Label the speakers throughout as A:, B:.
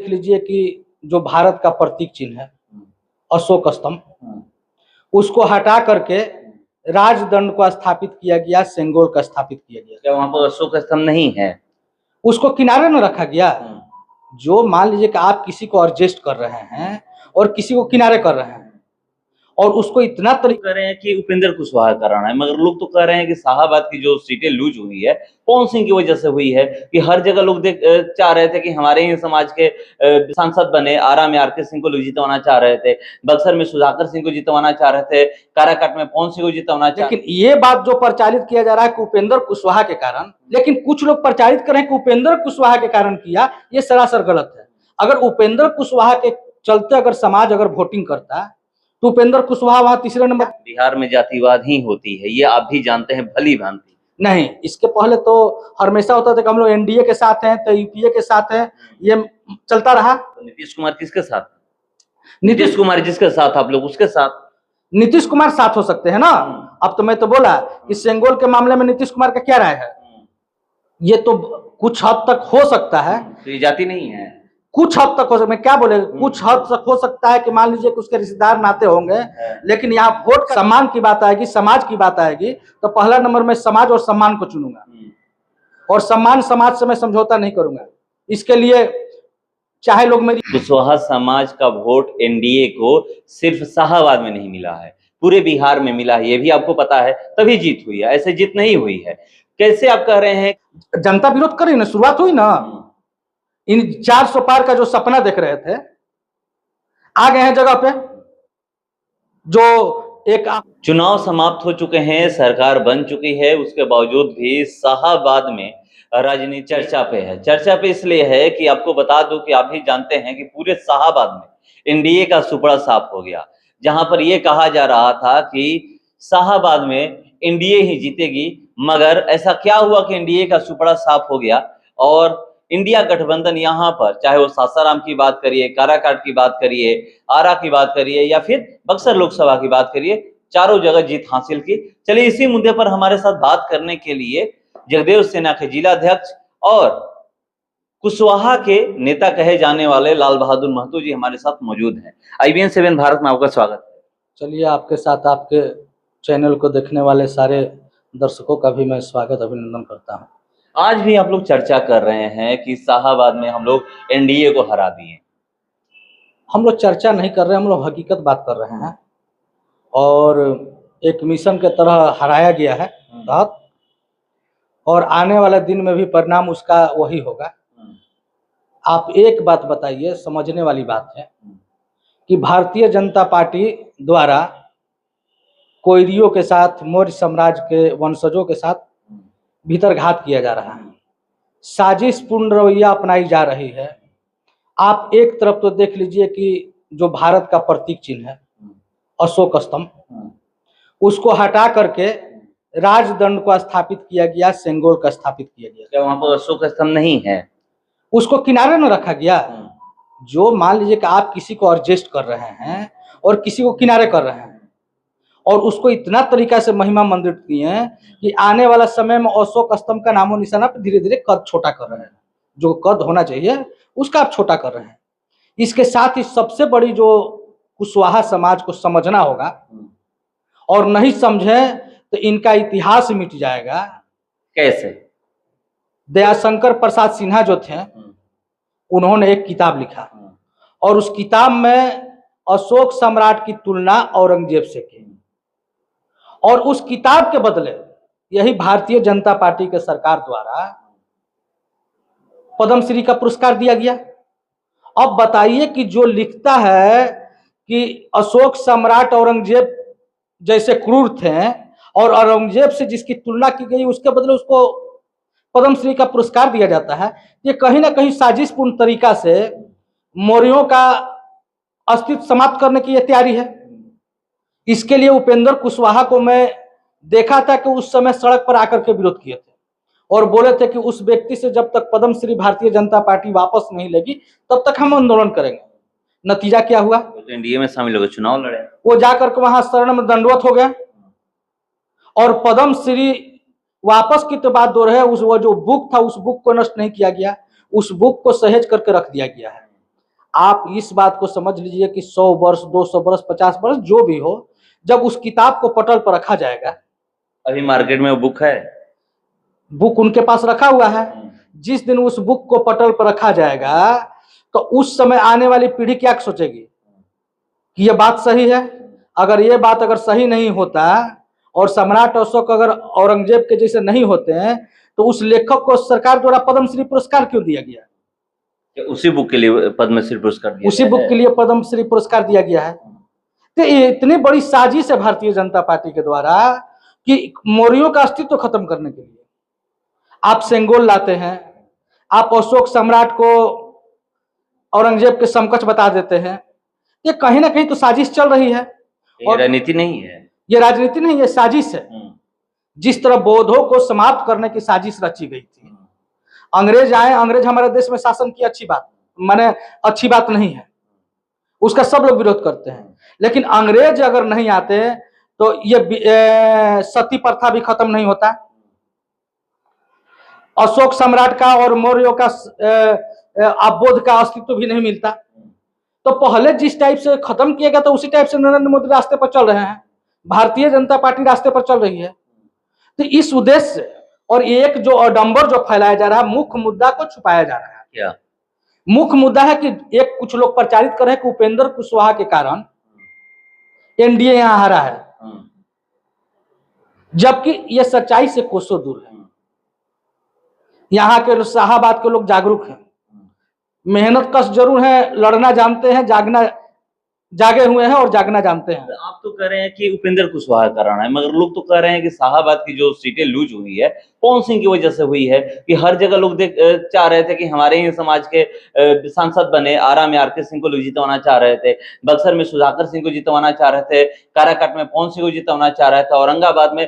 A: देख लीजिए कि जो भारत का प्रतीक चिन्ह है अशोक स्तंभ, उसको हटा करके राजदंड को स्थापित किया गया, सेंगोल का स्थापित किया गया।
B: क्या वहां पर अशोक स्तंभ नहीं है?
A: उसको किनारे में रखा गया। जो मान लीजिए कि आप किसी को एडजस्ट कर रहे हैं और किसी को किनारे कर रहे हैं और उसको इतना
B: कह रहे हैं कि उपेंद्र कुशवाहा का राणा है, मगर लोग तो कह रहे हैं कि शाहाबाद की जो सीटें लूज हुई है पवन सिंह की वजह से हुई है कि हर जगह लोग चाह रहे थे कि हमारे ही समाज के सांसद बने। आरा में आरके सिंह को जितवाना चाह रहे थे, बक्सर में सुधाकर सिंह को जितवाना चाह रहे थे, काराकाट में पवन सिंह को जितवाना चाह रहे थे।
A: लेकिन ये बात जो प्रचारित किया जा रहा है कि उपेंद्र कुशवाहा के कारण, लेकिन कुछ लोग प्रचारित कर रहे हैं कि उपेंद्र कुशवाहा के कारण किया, ये सरासर गलत है। अगर उपेंद्र कुशवाहा के चलते अगर समाज अगर वोटिंग करता तो उपेंद्र कुशवाहा वहां तीसरे नंबर।
B: बिहार में जातिवाद ही होती है, ये आप भी जानते हैं भली भांति।
A: नहीं, इसके पहले तो हमेशा होता था कि हम लोग एनडीए के साथ हैं तो यूपीए के साथ हैं, ये चलता रहा।
B: नीतीश कुमार किसके साथ? नीतीश कुमार जिसके साथ आप लोग उसके साथ।
A: नीतीश कुमार साथ हो सकते हैं ना। अब तो मैं तो बोला कि सेंगोल के मामले में नीतीश कुमार का क्या राय है, ये तो कुछ हद तक हो सकता है।
B: तो ये जाति नहीं है,
A: कुछ हद तक हो सकता है। क्या बोले, कुछ हद तक हो सकता है कि मान लीजिए कि उसके रिश्तेदार नाते होंगे, लेकिन यहाँ वोट का सम्मान की बात आएगी, समाज की बात आएगी तो पहला नंबर में समाज और सम्मान को चुनूंगा और सम्मान समाज से मैं समझौता नहीं करूंगा। इसके लिए चाहे लोग मेरी।
B: कुशवाहा समाज का वोट एनडीए को सिर्फ शाहाबाद में नहीं मिला है, पूरे बिहार में मिला है, ये भी आपको पता है, तभी जीत हुई है, ऐसे जीत नहीं हुई है। कैसे आप कह रहे हैं
A: जनता विरोध कर रही ना, शुरुआत हुई ना, इन 400 पार का जो सपना देख रहे थे आ गए हैं जगह पे। जो एक
B: चुनाव समाप्त हो चुके हैं, सरकार बन चुकी है, उसके बावजूद भी शाहाबाद में राजनीति चर्चा पे है। चर्चा पे इसलिए है कि आपको बता दूं कि आप भी जानते हैं कि पूरे शाहाबाद में एनडीए का सुपड़ा साफ हो गया। जहां पर यह कहा जा रहा था कि शाहाबाद में एनडीए ही जीतेगी, मगर ऐसा क्या हुआ कि एनडीए का सुपड़ा साफ हो गया और इंडिया गठबंधन यहाँ पर, चाहे वो सासाराम की बात करिए, काराकाट की बात करिए, आरा की बात करिए या फिर बक्सर लोकसभा की बात करिए, चारों जगह जीत हासिल की। चलिए इसी मुद्दे पर हमारे साथ बात करने के लिए जगदेव सेना के जिला अध्यक्ष और कुशवाहा के नेता कहे जाने वाले लाल बहादुर महतो जी हमारे साथ मौजूद हैं। IBN 7 भारत में आपका स्वागत है।
A: चलिए आपके साथ आपके चैनल को देखने वाले सारे दर्शकों का भी मैं स्वागत अभिनंदन करता हूँ।
B: आज भी आप लोग चर्चा कर रहे हैं कि शाहाबाद में हम लोग एनडीए को हरा दिए।
A: हम लोग चर्चा नहीं कर रहे, हम लोग हकीकत बात कर रहे हैं और एक मिशन के तरह हराया गया है तहत, और आने वाले दिन में भी परिणाम उसका वही होगा। आप एक बात बताइए, समझने वाली बात है कि भारतीय जनता पार्टी द्वारा कोयरियों के साथ, मौर्य साम्राज्य के वंशजों के साथ भीतरघात किया जा रहा है, साजिशपूर्ण रवैया अपनाई जा रही है। आप एक तरफ तो देख लीजिए कि जो भारत का प्रतीक चिन्ह है अशोक स्तंभ, उसको हटा करके राजदंड को स्थापित किया गया, सेंगोल का स्थापित किया गया।
B: क्या वहां पर अशोक स्तंभ नहीं है?
A: उसको किनारे में रखा गया। जो मान लीजिए कि आप किसी को एडजस्ट कर रहे हैं और किसी को किनारे कर रहे हैं और उसको इतना तरीका से महिमा मंडित किए हैं कि आने वाला समय में अशोक स्तंभ का नामो निशाना पे धीरे धीरे कद छोटा कर रहे हैं। जो कद होना चाहिए उसका आप छोटा कर रहे हैं। इसके साथ ही सबसे बड़ी जो कुशवाहा समाज को समझना होगा, और नहीं समझे तो इनका इतिहास मिट जाएगा।
B: कैसे?
A: दयाशंकर प्रसाद सिन्हा जो थे, उन्होंने एक किताब लिखा और उस किताब में अशोक सम्राट की तुलना औरंगजेब से की, और उस किताब के बदले यही भारतीय जनता पार्टी के सरकार द्वारा पद्मश्री का पुरस्कार दिया गया। अब बताइए कि जो लिखता है कि अशोक सम्राट औरंगजेब जैसे क्रूर थे और औरंगजेब से जिसकी तुलना की गई उसके बदले उसको पद्मश्री का पुरस्कार दिया जाता है, ये कहीं ना कहीं साजिशपूर्ण तरीका से मौर्यों का अस्तित्व समाप्त करने की यह तैयारी है। इसके लिए उपेंद्र कुशवाहा को मैं देखा था कि उस समय सड़क पर आकर के विरोध किए थे और बोले थे कि उस व्यक्ति से जब तक पद्मश्री भारतीय जनता पार्टी वापस नहीं लेगी तब तक हम आंदोलन करेंगे। नतीजा क्या हुआ?
B: तो एनडीए में शामिल हो गए, चुनाव लड़े,
A: वो जाकर के वहां शरण में दंडवत हो गए और पद्मश्री वापस की तो बात दो रहे, उस वो जो बुक था उस बुक को नष्ट नहीं किया गया, उस बुक को सहेज करके रख दिया गया है। आप इस बात को समझ लीजिए कि 100 वर्ष, 200 वर्ष, 50 वर्ष जो भी हो, जब उस किताब को पटल पर रखा जाएगा,
B: अभी मार्केट में वो बुक है,
A: बुक उनके पास रखा हुआ है, जिस दिन उस बुक को पटल पर रखा जाएगा तो उस समय आने वाली पीढ़ी क्या सोचेगी कि यह बात सही है। अगर ये बात अगर सही नहीं होता और सम्राट अशोक अगर औरंगजेब के जैसे नहीं होते हैं तो उस लेखक को सरकार द्वारा पद्मश्री पुरस्कार क्यों दिया गया?
B: उसी बुक के लिए पद्मश्री पुरस्कार दिया
A: उसी
B: गया
A: बुक
B: है।
A: के लिए पद्मश्री पुरस्कार दिया गया है। तो ये इतनी बड़ी साजिश है भारतीय जनता पार्टी के द्वारा कि मौर्यों का अस्तित्व खत्म करने के लिए आप सेंगोल लाते हैं, आप अशोक सम्राट को औरंगजेब के समकक्ष बता देते हैं। ये कहीं ना कहीं तो साजिश चल रही है
B: ये राजनीति नहीं है,
A: ये राजनीति नहीं, ये साजिश है। जिस तरह बौद्धों को समाप्त करने की साजिश रची गई थी, अंग्रेज आए, अंग्रेज हमारे देश में शासन की अच्छी बात, माने अच्छी बात नहीं है, उसका सब लोग विरोध करते हैं, लेकिन अंग्रेज अगर नहीं आते तो ये सती प्रथा भी खत्म नहीं होता, अशोक सम्राट का और मौर्यों का अवबोध का अस्तित्व भी नहीं मिलता। तो पहले जिस टाइप से खत्म किया गया था उसी टाइप से नरेंद्र मोदी रास्ते पर चल रहे हैं, भारतीय जनता पार्टी रास्ते पर चल रही है। तो इस उद्देश्य और एक जो अडंबर जो फैलाया जा रहा है, मुख्य मुद्दा को छुपाया जा रहा है।
B: क्या
A: मुख्य मुद्दा है कि एक कुछ लोग प्रचारित कर रहे हैं कि उपेंद्र कुशवाहा के कारण एनडीए यहां हारा है, जबकि यह सच्चाई से कोसों दूर है। यहाँ के शाहाबाद के लोग जागरूक हैं, मेहनत कश जरूर है, लड़ना जानते हैं, जागे हुए हैं और जागना जानते हैं।
B: आप तो कह रहे हैं कि उपेंद्र कुशवाहा का राणा है, मगर लोग तो कह रहे हैं कि शाहाबाद की जो सीटें लूज हुई है पवन सिंह की वजह से हुई है, कि हर जगह लोग चाह रहे थे कि हमारे ही समाज के सांसद बने। आरा में आरके सिंह को जितवाना चाह रहे थे, बक्सर में सुधाकर सिंह को जितवाना चाह रहे थे, काराकाट में पवन सिंह को जितवाना चाह रहे थे, औरंगाबाद में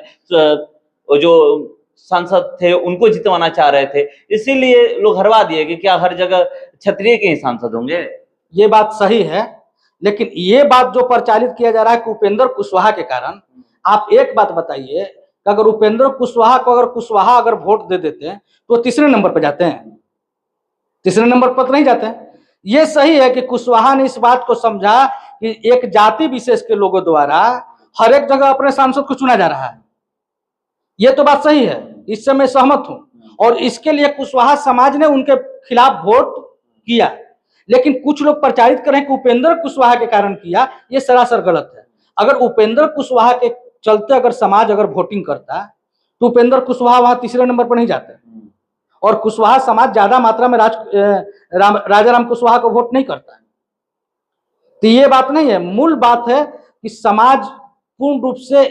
B: जो सांसद थे उनको जितवाना चाह रहे थे। इसीलिए लोग हरवा दिए कि क्या हर जगह क्षत्रिय के ही सांसद होंगे।
A: ये बात सही है, लेकिन ये बात जो प्रचारित किया जा रहा है कि उपेंद्र कुशवाहा के कारण, आप एक बात बताइए कि अगर उपेंद्र कुशवाहा को कुशवाहा अगर वोट दे देते हैं तो तीसरे नंबर पर जाते हैं? तीसरे नंबर पर तो नहीं जाते हैं। ये सही है कि कुशवाहा ने इस बात को समझा कि एक जाति विशेष के लोगों द्वारा हर एक जगह अपने सांसद को चुना जा रहा है। ये तो बात सही है, इससे मैं सहमत हूं, और इसके लिए कुशवाहा समाज ने उनके खिलाफ वोट किया। लेकिन कुछ लोग प्रचारित करें कि उपेंद्र कुशवाहा के कारण किया, ये सरासर गलत है। अगर उपेंद्र कुशवाहा के चलते अगर समाज अगर वोटिंग करता तो उपेंद्र कुशवाहा वहां तीसरे नंबर पर नहीं जाते, और कुशवाहा समाज ज्यादा मात्रा में राजा राम कुशवाहा को वोट नहीं करता है। तो ये बात नहीं है, मूल बात है कि समाज पूर्ण रूप से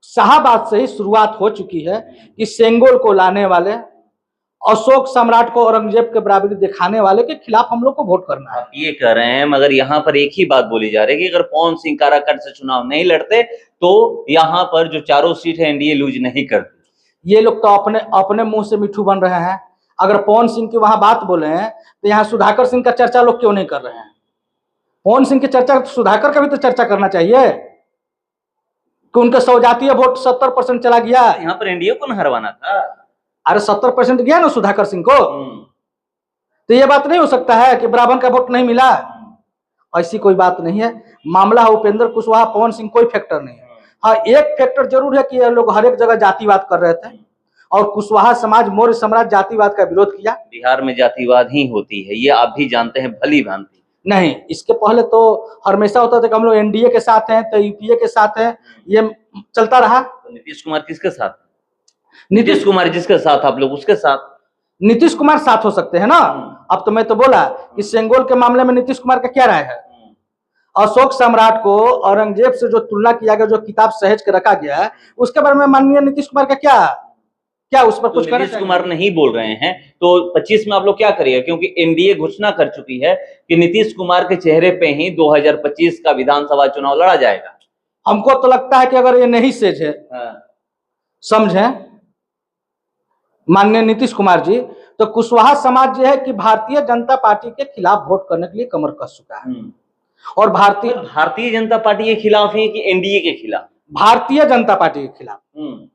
A: शाहाबाद से ही शुरुआत हो चुकी है कि सेंगोल को लाने वाले, अशोक सम्राट को औरंगजेब के बराबरी दिखाने वाले के खिलाफ हम लोग को वोट करना है।
B: आप ये कह रहे हैं, मगर यहाँ पर एक ही बात बोली जा रही है कि अगर पवन सिंह काराकाट से चुनाव नहीं लड़ते तो यहाँ पर जो चारों सीट है एनडीए लूज नहीं करती।
A: ये लोग तो अपने अपने मुंह से मिठू बन रहे हैं। अगर पवन सिंह की वहां बात बोले हैं तो यहाँ सुधाकर सिंह का चर्चा लोग क्यों नहीं कर रहे हैं? पवन सिंह की चर्चा, सुधाकर का भी तो चर्चा करना चाहिए कि उनका सौजातीय वोट 70% चला गया।
B: यहाँ पर एनडीए को न हरवाना था।
A: अरे 70% गया ना सुधाकर सिंह को, तो ये बात नहीं हो सकता है कि ब्राह्मण का वोट नहीं मिला। ऐसी कोई बात नहीं है। मामला है उपेंद्र कुशवाहा, पवन सिंह कोई फैक्टर नहीं है। हाँ, एक फैक्टर जरूर है कि ये लोग हर एक जगह जातिवाद कर रहे थे और कुशवाहा समाज, मौर्य सम्राट जातिवाद का विरोध किया।
B: बिहार में जातिवाद ही होती है, ये आप भी जानते हैं भली भांति।
A: नहीं, इसके पहले तो हमेशा होता था कि हम लोग एनडीए के साथ हैं तो यूपीए के साथ हैं, ये चलता रहा।
B: तो नीतीश कुमार किसके साथ? नीतीश कुमार जिसके साथ आप लोग उसके साथ।
A: नीतीश कुमार साथ हो सकते हैं ना। अब तो मैं तो बोला कि सेंगोल के मामले में नीतीश कुमार का क्या राय है। अशोक सम्राट को औरंगजेब से जो तुलना किया गया, जो किताब सहेज के रखा गया है, उसके बारे में माननीय नीतीश कुमार का क्या उस पर कुछ
B: तो नीतीश कुमार नहीं बोल रहे हैं तो 25 में आप लोग क्या करिएगा, क्योंकि एनडीए घोषणा कर चुकी है कि नीतीश कुमार के चेहरे पे ही 2025 का विधानसभा चुनाव लड़ा जाएगा।
A: हमको तो लगता है कि अगर ये नहीं सेज है, समझे माननीय नीतीश कुमार जी, तो कुशवाहा समाज जो है कि भारतीय जनता पार्टी के खिलाफ वोट करने के लिए कमर कस चुका है। और
B: भारतीय जनता पार्टी के खिलाफ है कि एनडीए के खिलाफ?
A: भारतीय जनता पार्टी के खिलाफ।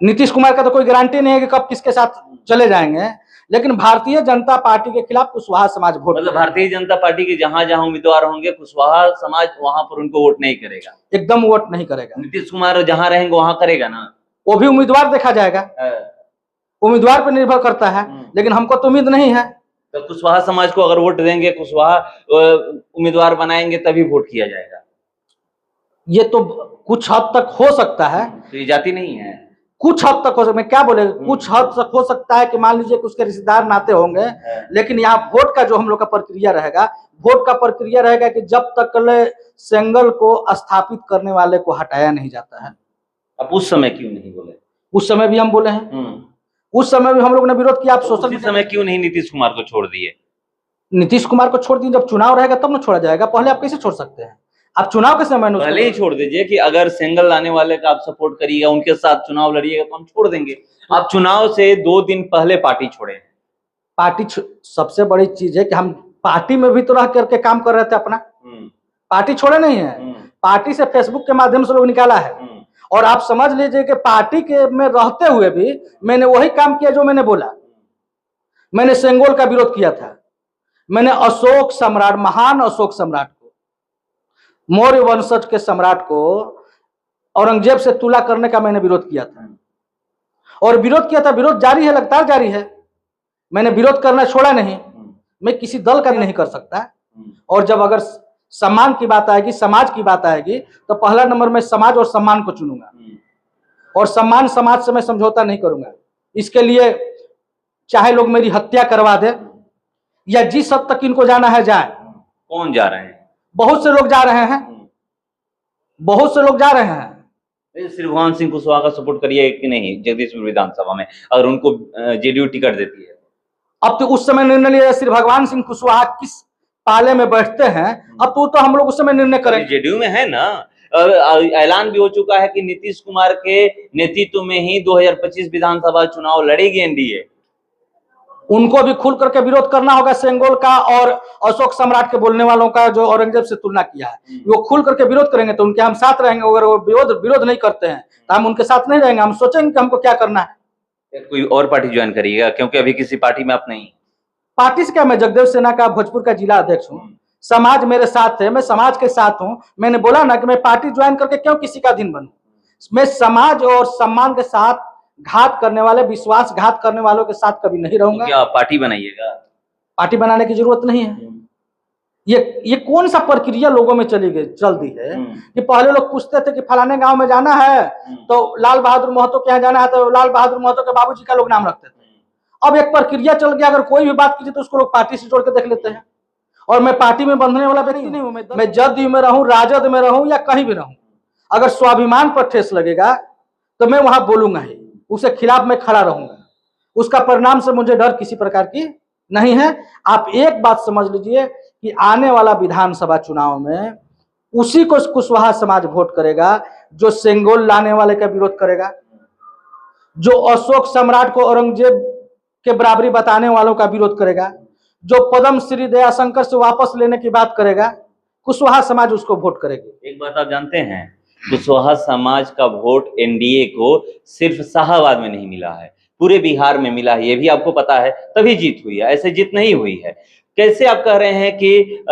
A: नीतीश कुमार का तो कोई गारंटी नहीं है कि कब किसके साथ चले जाएंगे, लेकिन भारतीय जनता पार्टी के खिलाफ कुशवाहा समाज वोट
B: मतलब भारतीय जनता पार्टी के जहां जहां उम्मीदवार होंगे कुशवाहा समाज वहां पर उनको वोट नहीं करेगा,
A: एकदम वोट नहीं करेगा।
B: नीतीश कुमार जहां रहेंगे वहां करेगा ना,
A: वो भी उम्मीदवार देखा जाएगा, उम्मीदवार पर निर्भर करता है, लेकिन हमको तो उम्मीद नहीं है।
B: तो कुशवाहा समाज को अगर वोट देंगे, कुशवाहा उम्मीदवार बनाएंगे तभी वोट किया जाएगा।
A: ये तो कुछ हद तक हो सकता है,
B: तो ये जाति नहीं है,
A: कुछ हद तक हो सकता है, क्या बोले, कुछ हद तक हो सकता है कि मान लीजिए कि उसके रिश्तेदार नाते होंगे, लेकिन यहाँ वोट का जो हम लोग का प्रक्रिया रहेगा, वोट का प्रक्रिया रहेगा कि जब तक सेंगल को स्थापित करने वाले को हटाया नहीं जाता है।
B: अब उस समय क्यों नहीं बोले?
A: उस समय भी हम बोले हैं, उस समय भी हम लोग ने विरोध किया। आप सोशल
B: समय क्यों नहीं नीतीश कुमार को छोड़ दिए?
A: नीतीश कुमार को छोड़ दिए, जब चुनाव रहेगा तब ना छोड़ा जाएगा, पहले आप कैसे छोड़ सकते हैं? आप चुनाव के समय
B: पहले ही छोड़ दीजिए कि अगर सिंगल लाने वाले का आप सपोर्ट करिएगा, उनके साथ चुनाव लड़िएगा तो हम छोड़ देंगे। आप चुनाव से 2 दिन पहले पार्टी छोड़े।
A: पार्टी सबसे बड़ी चीज है कि हम पार्टी में भी तो रह करके काम कर रहे थे अपना, पार्टी छोड़े नहीं है, पार्टी से फेसबुक के माध्यम से लोग निकाला है। और आप समझ लीजिए कि पार्टी के में रहते हुए भी मैंने वही काम किया जो मैंने बोला। मैंने सेंगोल का विरोध किया था, मैंने अशोक सम्राट, महान अशोक सम्राट को, मौर्य वंशज के सम्राट को औरंगजेब से तुलना करने का मैंने विरोध किया था, और विरोध किया था, विरोध जारी है, लगातार जारी है। मैंने विरोध करना छोड़ा नहीं, मैं किसी दल का भी नहीं कर सकता। और जब अगर सम्मान की बात आएगी, समाज की बात आएगी, तो पहला नंबर में समाज और सम्मान को चुनूंगा, और सम्मान समाज से मैं समझौता नहीं करूंगा। इसके लिए चाहे लोग मेरी हत्या करवा दे या जिस हद तक इनको जाना है जाए।
B: कौन जा रहे हैं?
A: बहुत से लोग जा रहे हैं, बहुत से लोग जा रहे हैं।
B: सिर्फ भगवान सिंह कुशवाहा का सपोर्ट करिए कि नहीं जगदीशपुर विधानसभा में, अगर उनको जेडीयू टिकट देती है? अब तो उस समय निर्णय लिया, सिर्फ भगवान सिंह कुशवाहा किस पाले में बैठते हैं, अब तो हम लोग उस समय निर्णय करें। जेडीयू में है ना, ऐलान भी हो चुका है कि नीतीश कुमार के नेतृत्व में ही 2025 विधानसभा चुनाव लड़ेगी एनडीए।
A: उनको भी खुल करके विरोध करना होगा सेंगोल का और अशोक सम्राट के बोलने वालों का, जो औरंगजेब से तुलना किया है। वो खुल करके विरोध करेंगे तो उनके हम साथ रहेंगे। अगर वो विरोध नहीं करते हैं तो हम उनके साथ नहीं रहेंगे, हम सोचेंगे कि हमको क्या करना है।
B: कोई और पार्टी ज्वाइन करिएगा, क्योंकि अभी किसी पार्टी में आप नहीं।
A: पार्टी से क्या, मैं जगदेव सेना का भोजपुर का जिला अध्यक्ष हूँ, समाज मेरे साथ है, मैं समाज के साथ हूँ। मैंने बोला ना कि मैं पार्टी ज्वाइन करके क्यों किसी का दिन बनूं। मैं समाज और सम्मान के साथ घात करने वाले, विश्वासघात करने वालों के साथ कभी नहीं रहूंगा।
B: क्या पार्टी बनाइएगा?
A: पार्टी बनाने की जरूरत नहीं है। ये कौन सा प्रक्रिया लोगों में चल दी है कि पहले लोग पूछते थे कि फलाने गांव में जाना है तो लाल बहादुर महतो के यहाँ जाना है तो लाल बहादुर महतो के बाबूजी का लोग नाम रखते थे। अब एक प्रक्रिया चल गया, अगर कोई भी बात कीजिए तो उसको लोग पार्टी से जोड़ के देख लेते हैं। और मैं पार्टी में बंधने वाला व्यक्ति नहीं हूं। मैं जदयू में रहूं, राजद में रहूं या कहीं भी रहूं, अगर स्वाभिमान पर ठेस लगेगा तो मैं वहां बोलूंगा ही, उसके खिलाफ मैं खड़ा रहूंगा। उसका परिणाम से मुझे डर किसी प्रकार की नहीं है। आप एक बात समझ लीजिए कि आने वाला विधानसभा चुनाव में उसी को कुशवाहा समाज वोट करेगा जो सेंगोल लाने वाले का विरोध करेगा, जो अशोक सम्राट को औरंगजेब के बराबरी बताने वालों का विरोध करेगा, जो पद्म श्री दयाशंकर से वापस लेने की बात करेगा, कुशवाहा समाज उसको वोट करेगी।
B: एक बात आप जानते हैं, कुशवाहा समाज का वोट एनडीए को सिर्फ शाहाबाद में नहीं मिला है, पूरे बिहार में मिला है। ये भी आपको पता है, तभी जीत हुई है, ऐसे जीत नहीं हुई है। कैसे आप कह रहे हैं कि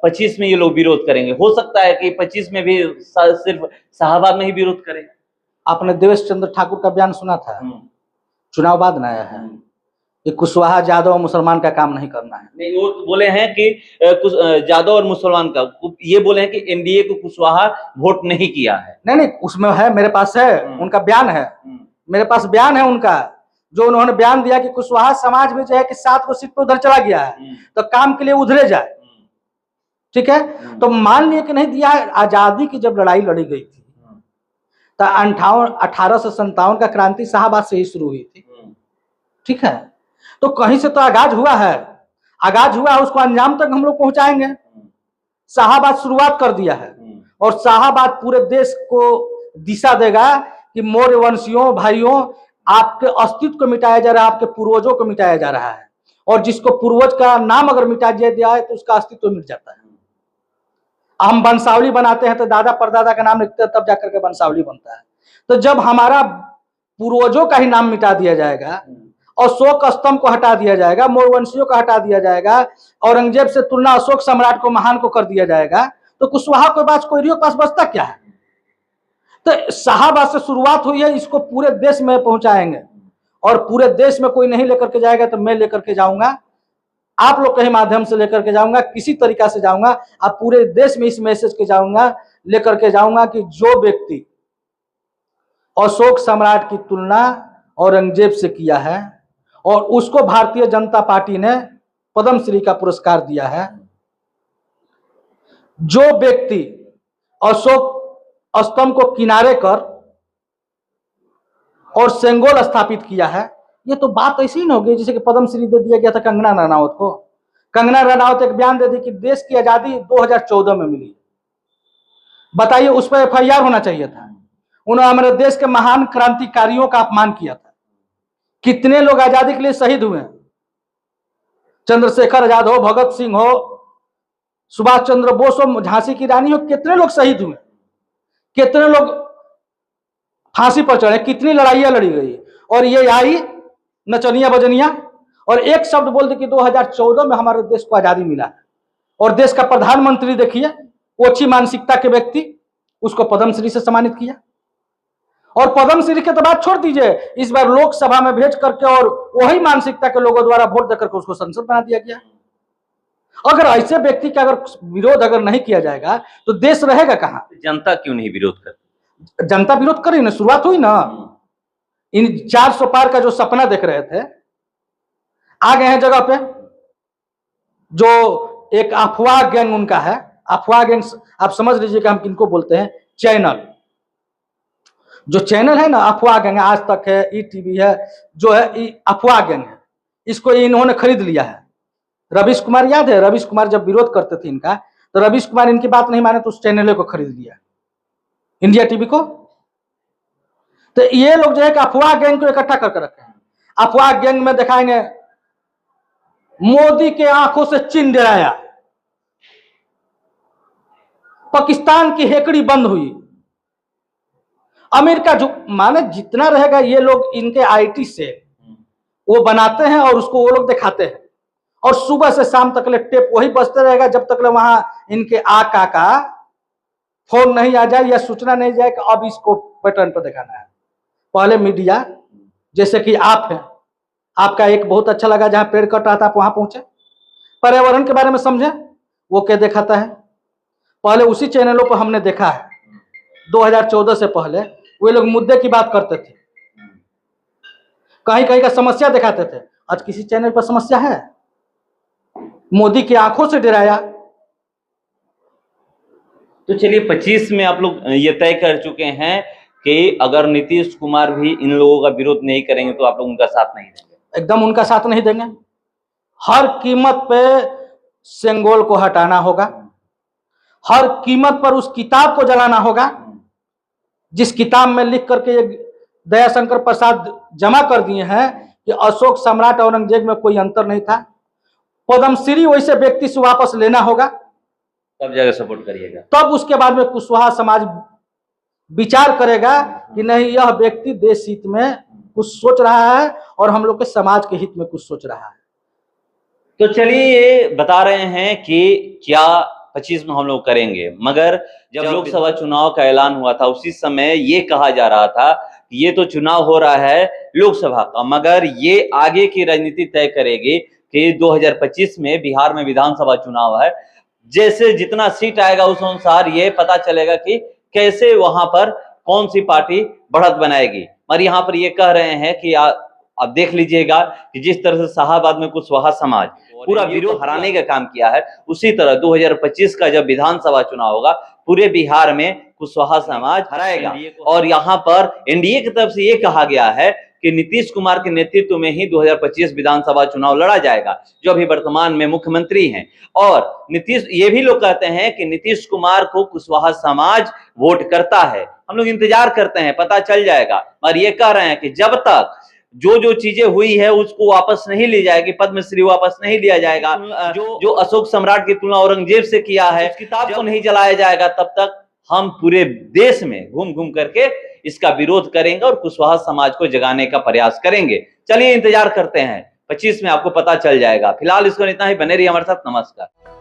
B: 25 में ये लोग विरोध करेंगे? हो सकता है कि 25 में भी सिर्फ शाहाबाद में ही विरोध करें। आपने देवेश चंद्र ठाकुर का बयान सुना था, चुनाव बाद में आया है कि कुशवाहा यादव और मुसलमान का काम नहीं करना है। नहीं, वो बोले हैं कि यादव और मुसलमान का, ये बोले हैं कि एनडीए को कुशवाहा वोट नहीं किया है। नहीं, उसमें है, मेरे पास है, उनका बयान है, मेरे पास बयान है उनका, जो उन्होंने बयान दिया कि कुशवाहा समाज में जो है कि 7 को सीट पे उधर चला गया है तो काम के लिए उधरे जाए। ठीक है, तो मान लिया कि नहीं दिया है। आजादी की जब लड़ाई लड़ी गई थी तो 1857 का क्रांति शाहाबाद से ही शुरू हुई थी। ठीक है, तो कहीं से तो आगाज हुआ है, उसको अंजाम तक हम लोग पहुंचाएंगे। शाहाबाद शुरुआत कर दिया है और शाहाबाद पूरे देश को दिशा देगा कि मौर्य वंशियों भाइयों, आपके अस्तित्व को मिटाया जा रहा है, आपके पूर्वजों को मिटाया जा रहा है। और जिसको पूर्वज का नाम अगर मिटा दिया है तो उसका अस्तित्व मिट जाता है। हम वंशावली बनाते हैं तो दादा परदादा का नाम लिखते हैं, तब जाकर के वंशावली बनता है। तो जब हमारा पूर्वजों का ही नाम मिटा दिया जाएगा
A: अशोक स्तंभ को हटा दिया जाएगा, मोरवंशियों को हटा दिया जाएगा, औरंगजेब से तुलना अशोक सम्राट को महान को कर दिया जाएगा, तो कुशवाहा के पास कोयरियों के पास बचता क्या है? तो शाहबाद से शुरुआत हुई है, इसको पूरे देश में पहुंचाएंगे और पूरे देश में कोई नहीं लेकर के जाएगा तो मैं लेकर के जाऊंगा, आप लोग के माध्यम से लेकर के जाऊंगा, किसी तरीका से जाऊंगा, आप पूरे देश में इस मैसेज के जाऊंगा, लेकर के जाऊंगा कि जो व्यक्ति अशोक सम्राट की तुलना औरंगजेब से किया है और उसको भारतीय जनता पार्टी ने पद्मश्री का पुरस्कार दिया है, जो व्यक्ति अशोक स्तंभ को किनारे कर और सेंगोल स्थापित किया है, ये तो बात ऐसी नहीं होगी जैसे कि पद्मश्री दे दिया गया था कंगना रनावत को। कंगना रनावत एक बयान दे दी कि देश की आजादी 2014 में मिली, बताइए उस पर FIR होना चाहिए था। उन्होंने हमारे देश के महान क्रांतिकारियों का अपमान किया था। कितने लोग आजादी के लिए शहीद हुए, चंद्रशेखर आजाद हो, भगत सिंह हो, सुभाष चंद्र बोस हो, झांसी की रानी हो, कितने लोग शहीद हुए, कितने लोग फांसी पर चढ़े, कितनी लड़ाइयां लड़ी गई, और ये आई नचनिया बजनिया और एक शब्द बोल दे कि 2014 में हमारे देश को आजादी मिला है। और देश का प्रधानमंत्री देखिए, ओछी मानसिकता के व्यक्ति, उसको पद्मश्री से सम्मानित किया। और पद्मश्री के तो बात छोड़ दीजिए, इस बार लोकसभा में भेज करके और वही मानसिकता के लोगों द्वारा वोट देकर के उसको संसद बना दिया गया। अगर ऐसे व्यक्ति का अगर विरोध अगर नहीं किया जाएगा तो देश रहेगा कहां?
B: जनता क्यों नहीं विरोध करती?
A: जनता विरोध करी ना, शुरुआत हुई ना, इन 400 पार का जो सपना देख रहे थे आ गए हैं जगह पे। जो एक अफवाह गैंग उनका है, अफवाह गैंग आप समझ लीजिए कि हम किनको बोलते हैं, चैनल, जो चैनल है ना अफवाह गैंग है, आज तक है, ETV है, जो है अफवाह गैंग है, इसको इन्होंने खरीद लिया है। रवीश कुमार याद है, रवीश कुमार जब विरोध करते थे इनका, तो रवीश कुमार इनकी बात नहीं माने तो उस चैनल को खरीद लिया, इंडिया टीवी को। तो ये लोग जो है कि अफवाह गैंग को इकट्ठा करके रखे हैं। अफवाह गैंग में दिखाएंगे मोदी के आंखों से चीन डराया, पाकिस्तान की हेकड़ी बंद हुई, अमेरिका जो माने जितना रहेगा, ये लोग इनके IT से वो बनाते हैं और उसको वो लोग दिखाते हैं, और सुबह से शाम तक ले टेप वही बजते रहेगा जब तक ले वहां इनके आका का फोन नहीं आ जाए या सूचना नहीं जाए कि अब इसको पैटर्न पर दिखाना है। पहले मीडिया जैसे कि आप हैं, आपका एक बहुत अच्छा लगा जहां पेड़ कट रहा था आप वहां पहुंचे, पर्यावरण के बारे में समझे, वो क्या दिखाता है। पहले उसी चैनलों पर हमने देखा है 2014 से पहले वे लोग मुद्दे की बात करते थे, कहीं कहीं का समस्या दिखाते थे। आज किसी चैनल पर समस्या है? मोदी की आंखों से डराया।
B: तो चलिए 25 में आप लोग ये तय कर चुके हैं कि अगर नीतीश कुमार भी इन लोगों का विरोध नहीं करेंगे तो आप लोग उनका साथ नहीं देंगे?
A: एकदम उनका साथ नहीं देंगे। हर कीमत पे सेंगोल को हटाना होगा, हर कीमत पर उस किताब को जलाना होगा जिस किताब में लिख करके दयाशंकर प्रसाद जमा कर दिए हैं कि अशोक सम्राट औरंगजेब में कोई अंतर नहीं था। पद्मश्री वैसे व्यक्ति से वापस लेना होगा,
B: तब जगह सपोर्ट करिएगा।
A: तब उसके बाद में कुशवाहा समाज विचार करेगा कि नहीं यह व्यक्ति देश हित में कुछ सोच रहा है और हम लोग के समाज के हित में कुछ सोच रहा है।
B: तो चलिए ये बता रहे हैं कि क्या 25 में हम लोग करेंगे, मगर जब लोकसभा चुनाव का ऐलान हुआ था उसी समय ये कहा जा रहा था कि ये तो चुनाव हो रहा है लोकसभा का, मगर ये आगे की राजनीति तय करेगी कि 2025 में बिहार में विधानसभा चुनाव है, जैसे जितना सीट आएगा उस अनुसार ये पता चलेगा कि कैसे वहां पर कौन सी पार्टी बढ़त बनाएगी। और यहाँ पर ये कह रहे हैं कि आप देख लीजिएगा कि जिस तरह से शाहाबाद में कुशवाहा समाज पूरा विरोध हराने का काम किया है, उसी तरह 2025 का जब विधानसभा चुनाव होगा पूरे बिहार में कुशवाहा समाज हराएगा। और यहाँ पर एनडीए की तरफ से ये कहा गया है कि नीतीश कुमार के नेतृत्व में ही 2025 विधानसभा चुनाव लड़ा जाएगा, जो अभी वर्तमान में मुख्यमंत्री हैं। और नीतीश, ये भी लोग कहते हैं कि नीतीश कुमार को कुशवाहा समाज वोट करता है। हम लोग इंतजार करते हैं, पता चल जाएगा। और ये कह रहे हैं कि जब तक जो चीजें हुई है उसको वापस नहीं ली जाएगी, पद्मश्री वापस नहीं लिया जाएगा, जो अशोक सम्राट की तुलना औरंगजेब से किया है, किताब को नहीं जलाया जाएगा, तब तक हम पूरे देश में घूम घूम करके इसका विरोध करेंगे और कुशवाहा समाज को जगाने का प्रयास करेंगे। चलिए इंतजार करते हैं, 25 में आपको पता चल जाएगा। फिलहाल इसको इतना ही, बने रहिए हमारे साथ। नमस्कार।